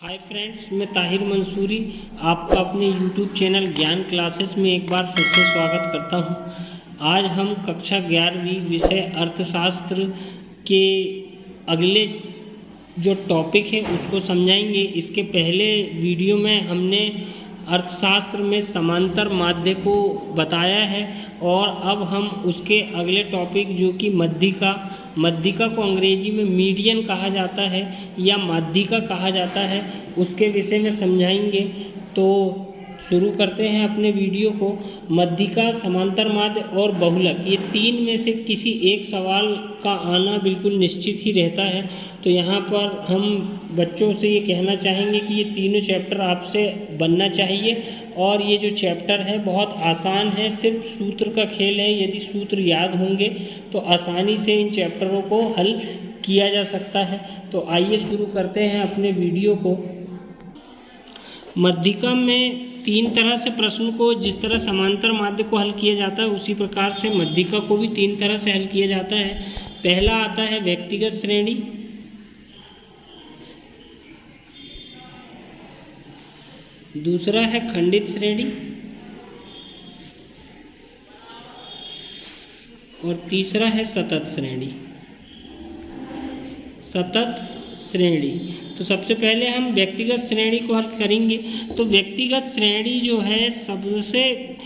Hi friends, मैं ताहिर मंसूरी आपका अपने यूट्यूब चैनल ज्ञान क्लासेस में एक बार फिर से स्वागत करता हूं। आज हम कक्षा 11वीं विषय अर्थशास्त्र के अगले जो टॉपिक है उसको समझाएंगे। इसके पहले वीडियो में हमने अर्थशास्त्र में समांतर माध्य को बताया है और अब हम उसके अगले टॉपिक जो कि मध्यिका को अंग्रेजी में मीडियन कहा जाता है या माध्यिका कहा जाता है, उसके विषय में समझाएंगे। तो शुरू करते हैं अपने वीडियो को। मध्यिका, समांतर माध्य और बहुलक, ये तीन में से किसी एक सवाल का आना बिल्कुल निश्चित ही रहता है। तो यहाँ पर हम बच्चों से ये कहना चाहेंगे कि ये तीनों चैप्टर आपसे बनना चाहिए और ये जो चैप्टर है बहुत आसान है, सिर्फ सूत्र का खेल है। यदि सूत्र याद होंगे तो आसानी से इन चैप्टरों को हल किया जा सकता है। तो आइए शुरू करते हैं अपने वीडियो को। मध्यिका में तीन तरह से प्रश्न को, जिस तरह समांतर माध्य को हल किया जाता है उसी प्रकार से मध्यिका को भी तीन तरह से हल किया जाता है। पहला आता है व्यक्तिगत श्रेणी, दूसरा है खंडित श्रेणी और तीसरा है सतत श्रेणी। सतत श्रेणी, तो सबसे पहले हम व्यक्तिगत श्रेणी को हल करेंगे। तो व्यक्तिगत श्रेणी जो है सबसे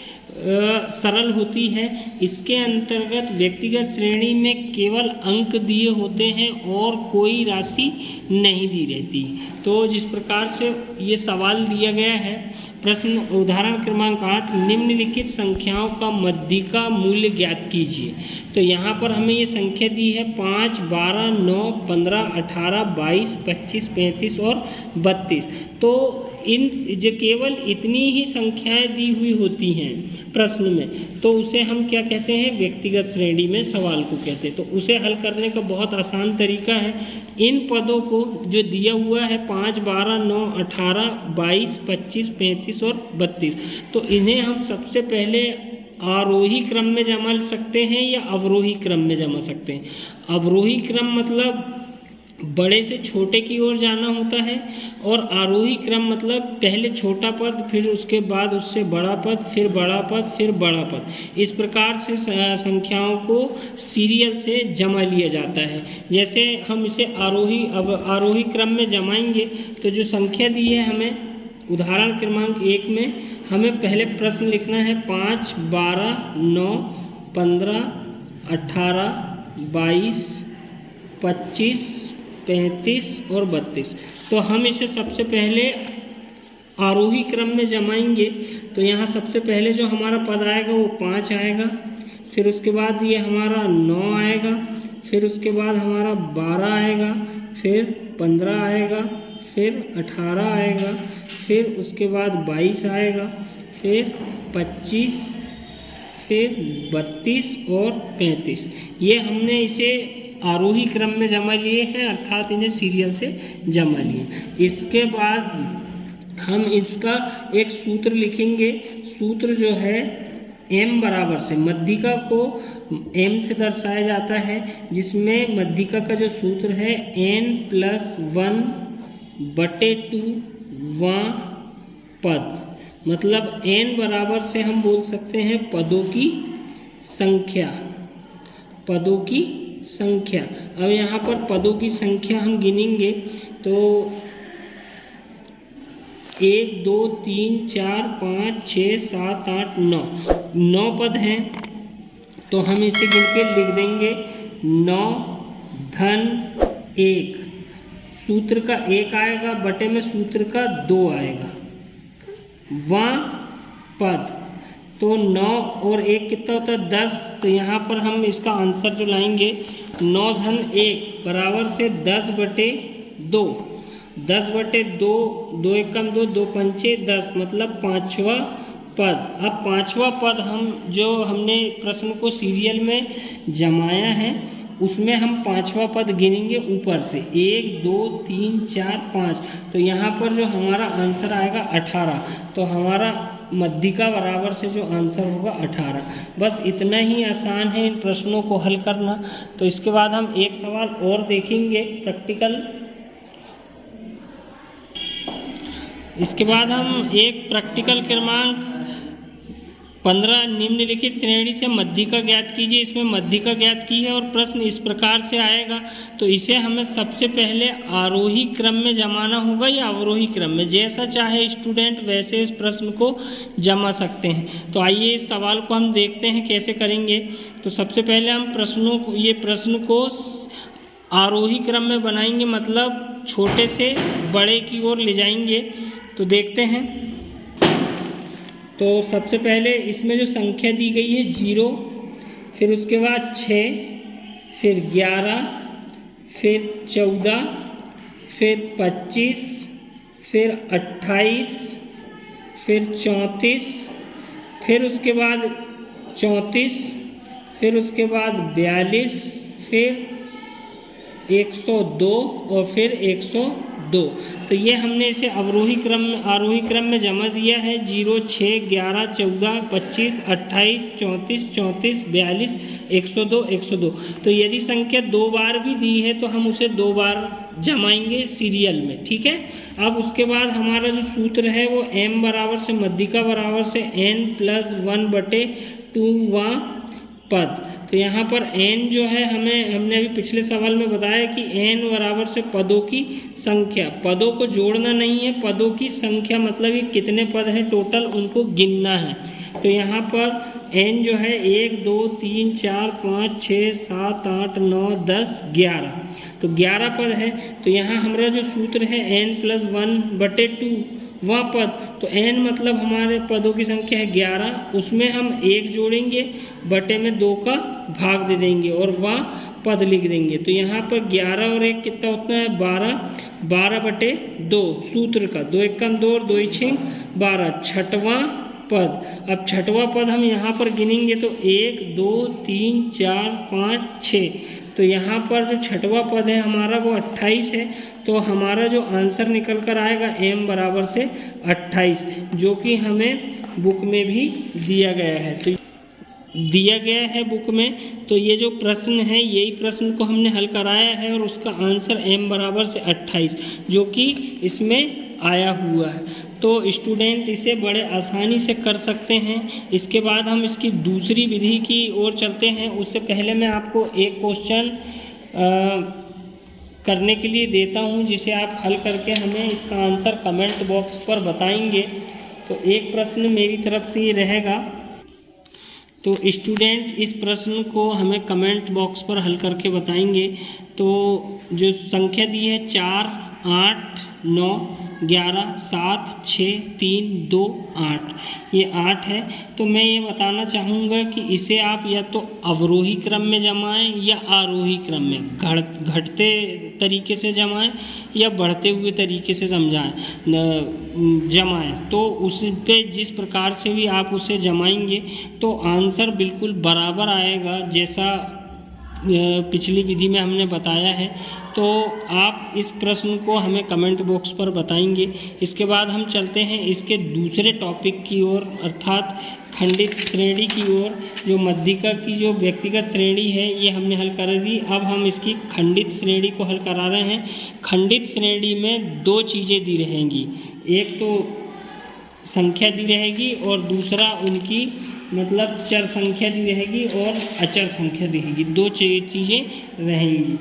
सरल होती है। इसके अंतर्गत व्यक्तिगत श्रेणी में केवल अंक दिए होते हैं और कोई राशि नहीं दी रहती। तो जिस प्रकार से ये सवाल दिया गया है, प्रश्न उदाहरण क्रमांक 8, निम्नलिखित संख्याओं का मध्यिका मूल्य ज्ञात कीजिए। तो यहाँ पर हमें ये संख्या दी है 5, 12, 9, 15, 18, 22, 25, 35 और 32। तो इन जो केवल इतनी ही संख्याएं दी हुई होती हैं प्रश्न में, तो उसे हम क्या कहते हैं, व्यक्तिगत श्रेणी में सवाल को कहते हैं। तो उसे हल करने का बहुत आसान तरीका है। इन पदों को जो दिया हुआ है 5, 12, 9, 18, 22, 25, 35 और 32, तो इन्हें हम सबसे पहले आरोही क्रम में जमा सकते हैं या अवरोही क्रम में जमा सकते हैं। अवरोही क्रम मतलब बड़े से छोटे की ओर जाना होता है और आरोही क्रम मतलब पहले छोटा पद, फिर उसके बाद उससे बड़ा पद, फिर बड़ा पद, फिर बड़ा पद। इस प्रकार से संख्याओं को सीरियल से जमा लिया जाता है। जैसे हम इसे आरोही क्रम में जमाएंगे तो जो संख्या दी है हमें उदाहरण क्रमांक 1 में हमें पहले प्रश्न लिखना है 5, 12, 9, 15, 18, 22, 25, 35 और 32। तो हम इसे सबसे पहले आरोही क्रम में जमाएंगे। तो यहाँ सबसे पहले जो हमारा पद आएगा वो 5 आएगा, फिर उसके बाद ये हमारा 9 आएगा, फिर उसके बाद हमारा 12 आएगा, फिर 15 आएगा, फिर 18 आएगा, फिर उसके बाद 22 आएगा, फिर 25, फिर 32 और 35। ये हमने इसे आरोही क्रम में जमा लिए हैं, अर्थात इन्हें सीरियल से जमा लिए। इसके बाद हम इसका एक सूत्र लिखेंगे। सूत्र जो है m बराबर से, मध्यिका को m से दर्शाया जाता है, जिसमें मध्यिका का जो सूत्र है n+1/2वां पद, मतलब n बराबर से हम बोल सकते हैं पदों की संख्या। पदों की संख्या, अब यहाँ पर पदों की संख्या हम गिनेंगे तो 1, 2, 3, 4, 5, 6, 7, 8, 9 पद हैं। तो हम इसे गिन के लिख देंगे 9 धन 1, सूत्र का 1 आएगा, बटे में सूत्र का 2 आएगा, वां पद। तो 9 और 1 कितना होता है 10। तो यहाँ पर हम इसका आंसर जो लाएंगे 9 धन 1 बराबर से 10/2, 10/2, 2 एकम 2, 2 पंचे 10, मतलब 5वां पद। अब 5वां पद हमने प्रश्न को सीरियल में जमाया है, उसमें हम 5वां पद गिनेंगे ऊपर से 1, 2, 3, 4, 5। तो यहाँ पर जो हमारा आंसर आएगा 18। तो हमारा मध्यिका बराबर से जो आंसर होगा 18। बस इतना ही आसान है इन प्रश्नों को हल करना। तो इसके बाद हम एक सवाल और देखेंगे प्रैक्टिकल। इसके बाद हम एक प्रैक्टिकल क्रमांक 15 निम्नलिखित श्रेणी से मध्यिका ज्ञात कीजिए। इसमें मध्यिका ज्ञात की है और प्रश्न इस प्रकार से आएगा। तो इसे हमें सबसे पहले आरोही क्रम में जमाना होगा या अवरोही क्रम में, जैसा चाहे स्टूडेंट वैसे इस प्रश्न को जमा सकते हैं। तो आइए इस सवाल को हम देखते हैं कैसे करेंगे। तो सबसे पहले हम प्रश्न को आरोही क्रम में बनाएंगे, मतलब छोटे से बड़े की ओर ले जाएंगे। तो देखते हैं। तो सबसे पहले इसमें जो संख्या दी गई है 0, फिर उसके बाद 6, फिर 11, फिर 14, फिर 25, फिर 28, फिर 34, फिर उसके बाद 34, फिर उसके बाद 42, फिर 102 और फिर 102। तो ये हमने इसे आरोही क्रम में जमा दिया है। 0, 6, 11, 14, 25, 28, 34, 34, 42, 102, 102। तो यदि संख्या 2 बार भी दी है तो हम उसे 2 बार जमाएंगे सीरियल में, ठीक है। अब उसके बाद हमारा जो सूत्र है वो m बराबर से मध्यिका बराबर से n+1/2वां पद। तो यहाँ पर n जो है हमने अभी पिछले सवाल में बताया कि n बराबर से पदों की संख्या, पदों को जोड़ना नहीं है, पदों की संख्या मतलब ये कितने पद हैं टोटल उनको गिनना है। तो यहाँ पर n जो है 1, 2, 3, 4, 5, 6, 7, 8, 9, 10, 11। तो 11 पद है। तो यहाँ हमारा जो सूत्र है n+1/2 वह पद। तो n मतलब हमारे पदों की संख्या है 11, उसमें हम 1 जोड़ेंगे, बटे में 2 का भाग दे देंगे और वह पद लिख देंगे। तो यहाँ पर 11 और 1 कितना होता है 12, 12/2 सूत्र का, 2 1 2 और 2 6 12, छठवां पद। अब छठवां पद हम यहाँ पर गिनेंगे तो 1, 2, 3, 4, 5, 6। तो यहाँ पर जो छठवां पद है हमारा वो 28 है। तो हमारा जो आंसर निकल कर आएगा m बराबर से 28, जो कि हमें बुक में भी दिया गया है। तो दिया गया है बुक में। तो ये जो प्रश्न है यही प्रश्न को हमने हल कराया है और उसका आंसर m बराबर से 28 जो कि इसमें आया हुआ है। तो स्टूडेंट इसे बड़े आसानी से कर सकते हैं। इसके बाद हम इसकी दूसरी विधि की ओर चलते हैं। उससे पहले मैं आपको एक क्वेश्चन करने के लिए देता हूं, जिसे आप हल करके हमें इसका आंसर कमेंट बॉक्स पर बताएंगे। तो एक प्रश्न मेरी तरफ से ये रहेगा। तो स्टूडेंट इस प्रश्न को हमें कमेंट बॉक्स पर हल करके बताएंगे। तो जो संख्या दी है 4, 8, 9, 11, 7, 6, 3, 2, 8, ये 8 है। तो मैं ये बताना चाहूँगा कि इसे आप या तो अवरोही क्रम में जमाएं या आरोही क्रम में, घटते तरीके से जमाएं या बढ़ते हुए तरीके से जमाएं। तो उस पे जिस प्रकार से भी आप उसे जमाएंगे तो आंसर बिल्कुल बराबर आएगा, जैसा पिछली विधि में हमने बताया है। तो आप इस प्रश्न को हमें कमेंट बॉक्स पर बताएंगे। इसके बाद हम चलते हैं इसके दूसरे टॉपिक की ओर, अर्थात खंडित श्रेणी की ओर। जो मध्यिका की जो व्यक्तिगत श्रेणी है ये हमने हल कर दी। अब हम इसकी खंडित श्रेणी को हल करा रहे हैं। खंडित श्रेणी में 2 चीज़ें दी रहेंगी, एक तो संख्या दी रहेगी और दूसरा उनकी मतलब चर संख्या दी रहेगी और अचर संख्या दी रहेगी। 2 चीज़ें रहेंगी।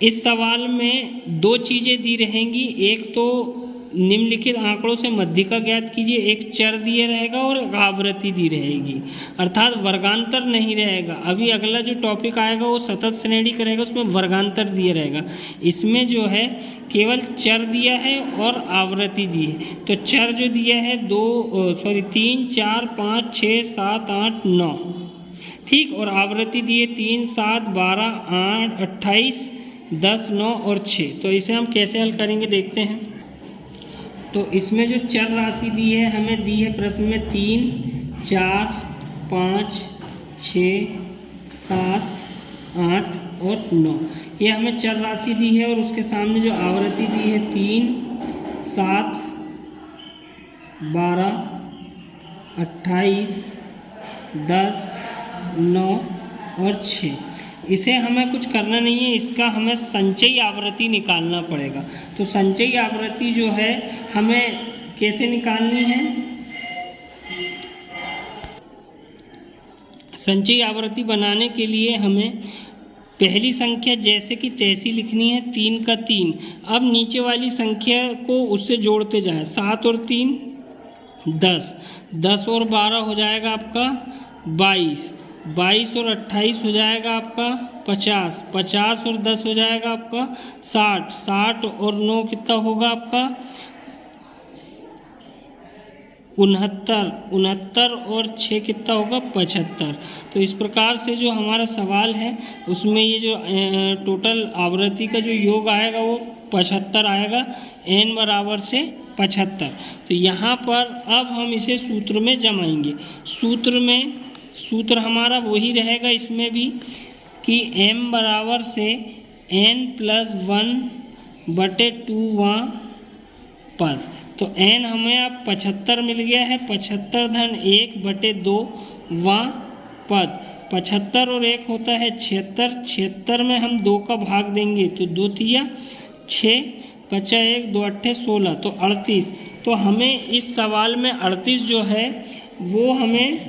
इस सवाल में 2 चीज़ें दी रहेंगी, एक तो निम्नलिखित आंकड़ों से मध्यिका ज्ञात कीजिए, एक चर दिया रहेगा और एक आवृत्ति दी रहेगी, अर्थात वर्गांतर नहीं रहेगा। अभी अगला जो टॉपिक आएगा वो सतत श्रेणी का रहेगा, उसमें वर्गांतर दिया रहेगा। इसमें जो है केवल चर दिया है और आवृत्ति दी है। तो चर जो दिया है 3, 4, 5, 6, 7, 8, 9, ठीक, और आवृत्ति दी है 3, 7, 12, 8, 28, 10, 9 और 6। तो इसे हम कैसे हल करेंगे देखते हैं। तो इसमें जो चर राशि दी है हमें दी है प्रश्न में 3, 4, 5, 6, 7, 8 और 9, ये हमें चर राशि दी है। और उसके सामने जो आवृत्ति दी है 3, 7, 12, 28, 10, 9 और 6। इसे हमें कुछ करना नहीं है, इसका हमें संचयी आवृत्ति निकालना पड़ेगा। तो संचयी आवृत्ति जो है हमें कैसे निकालनी है? संचयी आवृत्ति बनाने के लिए हमें पहली संख्या जैसे कि तैसी लिखनी है, 3 का 3। अब नीचे वाली संख्या को उससे जोड़ते जाएं, 7 और 3 10, 10 और 12 हो जाएगा आपका 22, 22 और 28 हो जाएगा आपका 50, 50 और 10 हो जाएगा आपका 60, 60 और 9 कितना होगा आपका 69, 69 और 6 कितना होगा 75। तो इस प्रकार से जो हमारा सवाल है उसमें ये जो टोटल आवृत्ति का जो योग आएगा वो 75 आएगा, n बराबर से 75। तो यहाँ पर अब हम इसे सूत्र में जमाएंगे। सूत्र हमारा वही रहेगा इसमें भी कि m बराबर से n+1/2वां पद। तो n हमें अब 75 मिल गया है, 75-1/2वां पद। 75 और 1 होता है 76, 76 में हम 2 का भाग देंगे तो 2 तिया 6, बचा 1, 2 अट्ठे 16, तो 38। तो हमें इस सवाल में 38 जो है वो हमें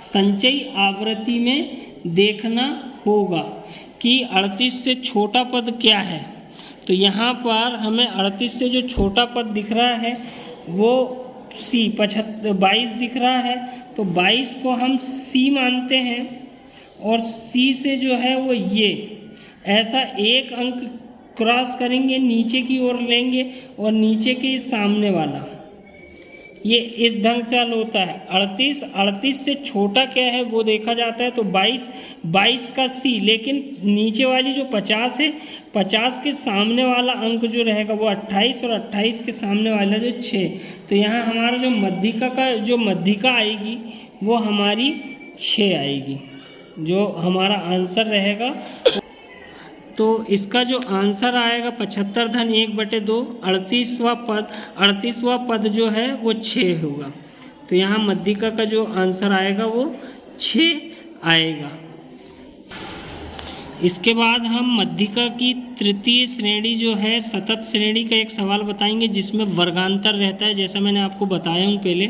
संचयी आवृत्ति में देखना होगा कि 38 से छोटा पद क्या है। तो यहाँ पर हमें 38 से जो छोटा पद दिख रहा है वो C 22 दिख रहा है, तो 22 को हम C मानते हैं और C से जो है वो ये ऐसा एक अंक क्रॉस करेंगे, नीचे की ओर लेंगे और नीचे के सामने वाला ये इस ढंग से हल होता है। 38 से छोटा क्या है वो देखा जाता है, तो 22 का C, लेकिन नीचे वाली जो 50 है 50 के सामने वाला अंक जो रहेगा वो 28 और 28 के सामने वाला जो 6। तो यहाँ हमारा जो मध्यिका आएगी वो हमारी 6 आएगी, जो हमारा आंसर रहेगा। तो इसका जो आंसर आएगा 75-1/2, 38वां पद जो है वो 6 होगा। तो यहाँ मध्यिका का जो आंसर आएगा वो 6 आएगा। इसके बाद हम मध्यिका की तृतीय श्रेणी जो है सतत श्रेणी का एक सवाल बताएंगे जिसमें वर्गांतर रहता है। जैसा मैंने आपको बताया हूँ पहले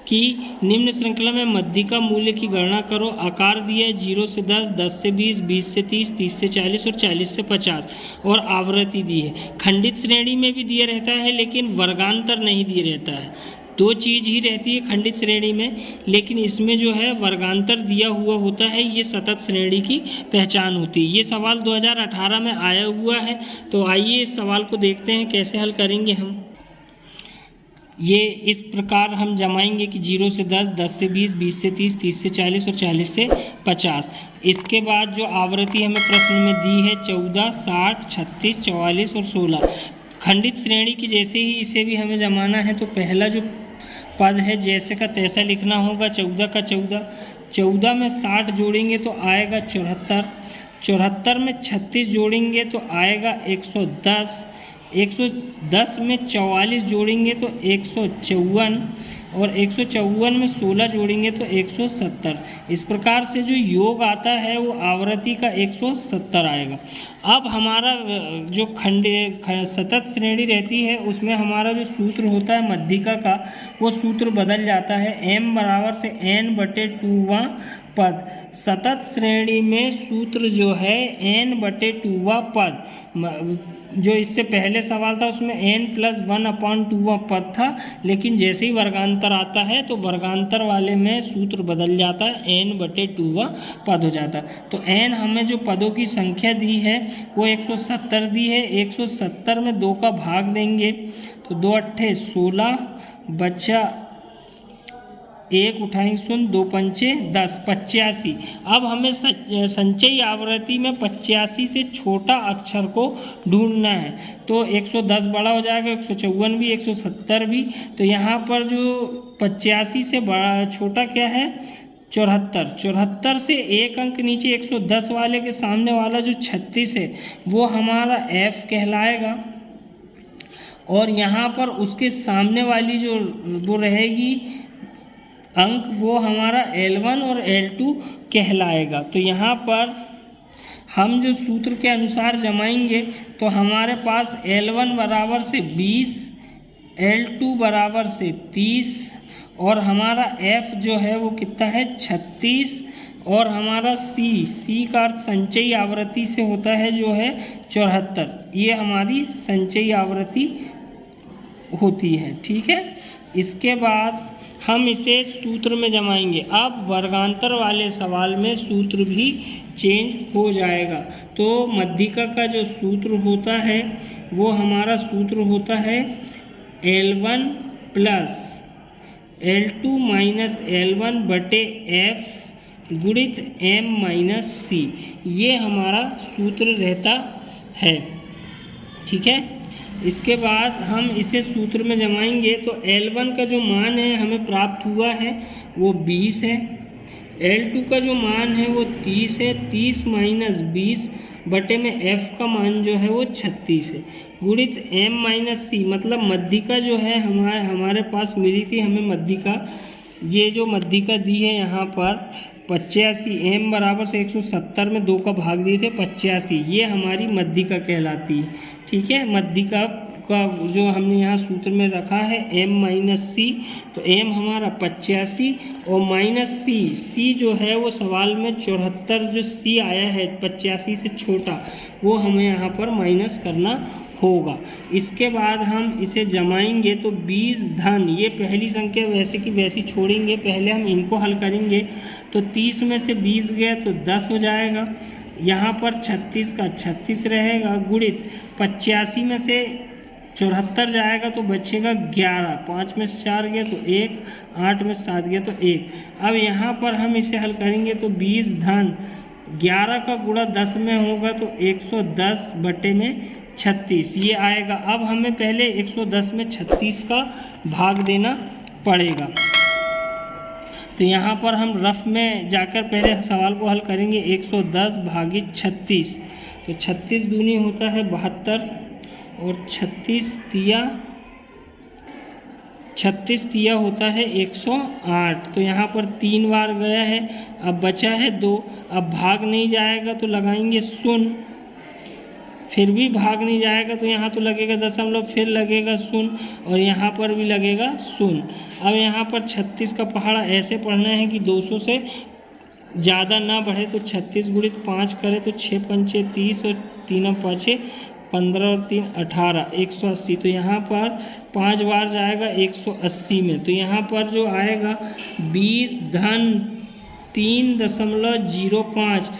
कि निम्न श्रृंखला में मध्यिका मूल्य की गणना करो। आकार दिया है 0 से 10, 10 से 20, 20 से 30, 30 से 40 और 40 से 50 और आवृत्ति दी है। खंडित श्रेणी में भी दिया रहता है लेकिन वर्गांतर नहीं दिया रहता है। 2 चीज़ ही रहती है खंडित श्रेणी में, लेकिन इसमें जो है वर्गांतर दिया हुआ होता है। ये सतत श्रेणी की पहचान होती है। ये सवाल 2018 में आया हुआ है। तो आइए इस सवाल को देखते हैं कैसे हल करेंगे हम। ये इस प्रकार हम जमाएंगे कि 0 से 10, 10 से 20, 20 से 30, 30 से 40 और 40 से 50। इसके बाद जो आवृत्ति हमें प्रश्न में दी है 14, 60, 36, 44 और 16। खंडित श्रेणी की जैसे ही इसे भी हमें जमाना है तो पहला जो पद है जैसे का तैसा लिखना होगा। 14 का 14 में 60 जोड़ेंगे तो आएगा 74, 74 में 36 जोड़ेंगे तो आएगा 110, 110 में 44 जोड़ेंगे तो 154 और 154 में 16 जोड़ेंगे तो 170। इस प्रकार से जो योग आता है वो आवृत्ति का 170 आएगा। अब हमारा जो सतत श्रेणी रहती है उसमें हमारा जो सूत्र होता है मध्यिका का वो सूत्र बदल जाता है। m बराबर से n/2वां पद। सतत श्रेणी में सूत्र जो है n/2वां पद। जो इससे पहले सवाल था उसमें n+1/2वां पद था, लेकिन जैसे ही वर्गांतर आता है तो वर्गांतर वाले में सूत्र बदल जाता है, n/2वां पद हो जाता है। तो n हमें जो पदों की संख्या दी है वो 170 दी है। 170 में 2 का भाग देंगे तो 2 अट्ठे 16, बचा 1 उठाएंगे 0, 2 पंचे 10, 85। अब हमें संचयी आवृत्ति में 85 से छोटा अक्षर को ढूंढना है। तो 110 बड़ा हो जाएगा, 154 भी, 170 भी। तो यहाँ पर जो 85 से बड़ा छोटा क्या है 74। 74 से एक अंक नीचे 110 वाले के सामने वाला जो 36 है वो हमारा f कहलाएगा। और यहाँ पर उसके सामने वाली जो वो रहेगी अंक वो हमारा L1 और L2 कहलाएगा। तो यहाँ पर हम जो सूत्र के अनुसार जमाएंगे तो हमारे पास L1 बराबर से 20, L2 बराबर से 30 और हमारा F जो है वो कितना है 36 और हमारा C का अर्थ संचयी आवृत्ति से होता है जो है 74। ये हमारी संचयी आवृत्ति होती है। ठीक है, इसके बाद हम इसे सूत्र में जमाएंगे। अब वर्गांतर वाले सवाल में सूत्र भी चेंज हो जाएगा। तो मध्यिका का जो सूत्र होता है वो हमारा सूत्र होता है L1 plus L2 minus L1 बटे F गुणित M माइनस C, ये हमारा सूत्र रहता है। ठीक है, इसके बाद हम इसे सूत्र में जमाएंगे तो L1 का जो मान है हमें प्राप्त हुआ है वो 20 है, L2 का जो मान है वो 30 है, 30 माइनस 20 बटे में F का मान जो है वो 36 है गुणित M माइनस C, मतलब मध्यिका जो है हमारे पास मिली थी हमें मध्यिका, ये जो मध्यिका दी है यहाँ पर 85, M बराबर से 170 में 2 का भाग दिए थे 85, ये हमारी मध्यिका कहलाती है। ठीक है, मध्यिका का जो हमने यहाँ सूत्र में रखा है M माइनस C, तो M हमारा 85 और माइनस C जो है वो सवाल में 74 जो C आया है 85 से छोटा, वो हमें यहाँ पर माइनस करना होगा। इसके बाद हम इसे जमाएंगे तो 20 धन, ये पहली संख्या वैसे की वैसी छोड़ेंगे, पहले हम इनको हल करेंगे। तो 30 में से 20 गया तो 10 हो जाएगा, यहाँ पर 36 का 36 रहेगा गुणित 85 में से 74 जाएगा तो बचेगा 11, 5 में से 4 गया तो 1, 8 में से 7 गया तो 1। अब यहाँ पर हम इसे हल करेंगे तो 20 धन 11 का गुणा 10 में होगा तो 110 बटे में 36 ये आएगा। अब हमें पहले 110 में 36 का भाग देना पड़ेगा, तो यहाँ पर हम रफ में जाकर पहले सवाल को हल करेंगे। 110 भागित 36, तो 36 दूनी होता है 72 और 36 तिया होता है 108, तो यहाँ पर 3 बार गया है, अब बचा है 2। अब भाग नहीं जाएगा तो लगाएंगे 0, फिर भी भाग नहीं जाएगा तो यहाँ तो लगेगा दशमलव, फिर लगेगा 0 और यहाँ पर भी लगेगा 0। अब यहाँ पर 36 का पहाड़ा ऐसे पढ़ना है कि 200 से ज़्यादा ना बढ़े, तो 36 गुणित 5 करें तो 6 पंचे 30 और 3 पाँचे 15 और 3 18, 180। तो यहाँ पर 5 बार जाएगा 180 में, तो यहाँ पर जो आएगा 20 धन 3.05,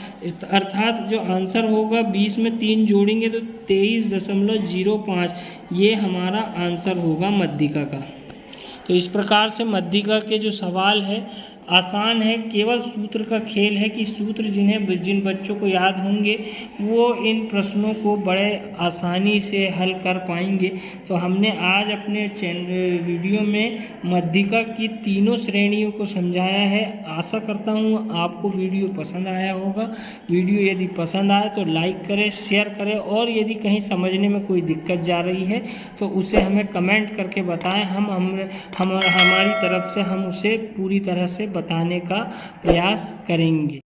अर्थात जो आंसर होगा 20 में 3 जोड़ेंगे तो 23.05, ये हमारा आंसर होगा मध्यिका का। तो इस प्रकार से मध्यिका के जो सवाल है आसान है, केवल सूत्र का खेल है कि सूत्र जिन बच्चों को याद होंगे वो इन प्रश्नों को बड़े आसानी से हल कर पाएंगे। तो हमने आज अपने वीडियो में मध्यिका की तीनों श्रेणियों को समझाया है। आशा करता हूँ आपको वीडियो पसंद आया होगा। वीडियो यदि पसंद आए तो लाइक करें, शेयर करें, और यदि कहीं समझने में कोई दिक्कत जा रही है तो उसे हमें कमेंट करके बताएं। हमारी तरफ से हम उसे पूरी तरह से बताने का प्रयास करेंगे।